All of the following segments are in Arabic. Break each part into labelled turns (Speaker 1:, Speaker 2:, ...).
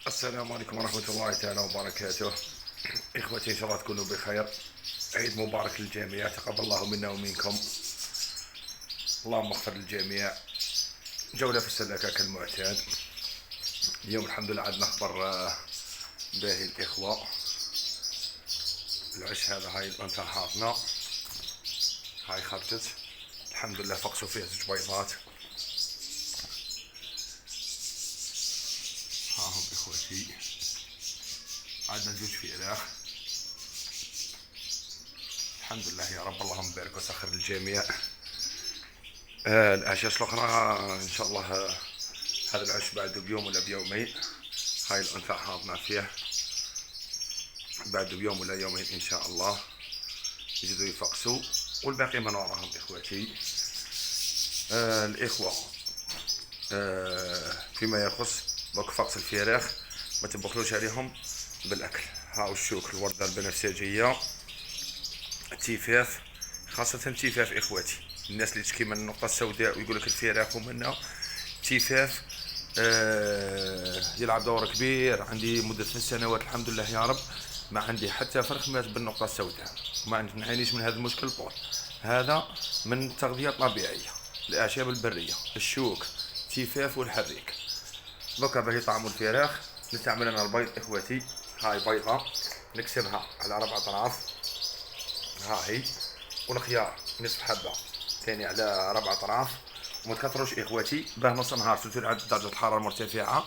Speaker 1: السلام عليكم ورحمة الله تعالى وبركاته. إخوتي إن شاء الله تكونوا بخير. عيد مبارك للجميع، تقبل الله منا ومنكم. اللهم اغفر للجميع. جولة في السلكة كالمعتاد. اليوم الحمد لله عندنا خبر باهي الإخوة. العش هذا هاي الأنثى حاطنا، هاي خرجت الحمد لله، فقسوا فيها زوج بيضات. ها هم إخوتي، عندنا زوج فراخ الحمد لله يا رب. اللهم بارك وسخر للجميع. الأعشاش الأخرى إن شاء الله هذا العش بعده بيوم ولا بيومين. هاي الأنثى حاضنة فيه، بعده بيوم ولا يومين إن شاء الله يجدوا يفقسوا، والباقي من وراهم إخوتي. الإخوة، فيما يخص دوك فقس الفراخ ما تبخلوش عليهم بالأكل. هاو الشوك، الوردة البنفسجية، التيفاف، خاصة التيفاف إخوتي. الناس اللي تشكي من النقطة السوداء ويقول لك الفراخ ومنها تيفاف، يلعب دور كبير. عندي مدة 3 سنوات الحمد لله يا رب ما عندي حتى فرخ مات بالنقطة السوداء، ما نعانيش من هذا المشكل طول. هذا من التغذية الطبيعية، الأعشاب البرية، الشوك، تيفاف والحريك. دوكا باش يطعموا الفراخ نستعمل انا البيض إخوتي. هاي بيضة نكسبها على 4 أطراف، ها هي، والخيار نصف حبة ثاني على 4 أطراف. وما تكثروش إخوتي، باه نص نهار سيرتو عند درجة الحرارة المرتفعة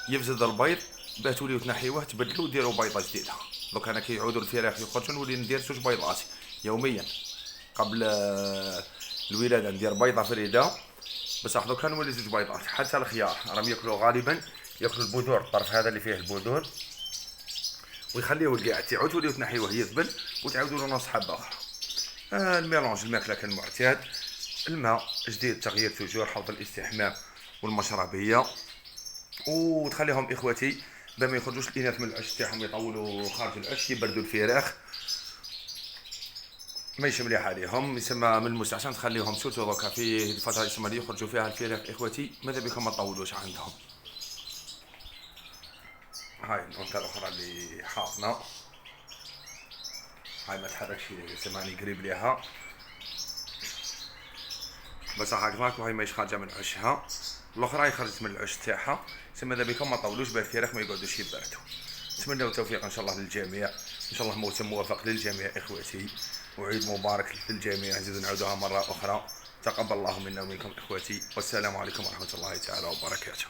Speaker 1: يفسد البيض، باه توليو تنحيوه تبدلو ديرو بيضة جديدة. دوك أنا كي يعودوا الفراخ يخرجوا نولي ندير 2 بيضات يوميا. قبل الولادة ندير بيضة فريدة، بصح دوكا نولي 2 بيضات. حتى الخيار راهم ياكلوا غالبا، ياكلوا البذور، الطرف هذا اللي فيه البذور، ويخليوه القاع تعود توليو تنحيوه يذبل وتعاودوا له نص حبة أخرى. الميلانج، الماكلة كالمعتاد. الماء جديد، تغيير توجور، حوض الاستحمام والمشربية. وتخليهم إخوتي باه ما يخرجوش الإناث من العش تاعهم يطولوا خارج العش يبردوا الفراخ، ماشي مليح عليهم. يسمى من المستحسن تخليهم سورتو دوكا في الفترة يسمى اللي يخرجوا فيها الفراخ إخوتي، ماذا بكم ما تطولوش عندهم. هاي الأنثى الأخرى اللي حاطنا، هاي ما تحركش سماني قريب ليها، بس هكذاك، وهي ماهيش خارجه من عشها. الاخرى خرجت من العش تاعها، تسمى ذا بكم ما طولوش باه الفراخ ما يقعدوش يبردوا. نتمنى التوفيق ان شاء الله للجميع، ان شاء الله موسم موفق للجميع اخوتي، وعيد مبارك للجميع. نزيد نعودها مره اخرى، تقبل الله منا ومنكم اخوتي، والسلام عليكم ورحمه الله تعالى وبركاته.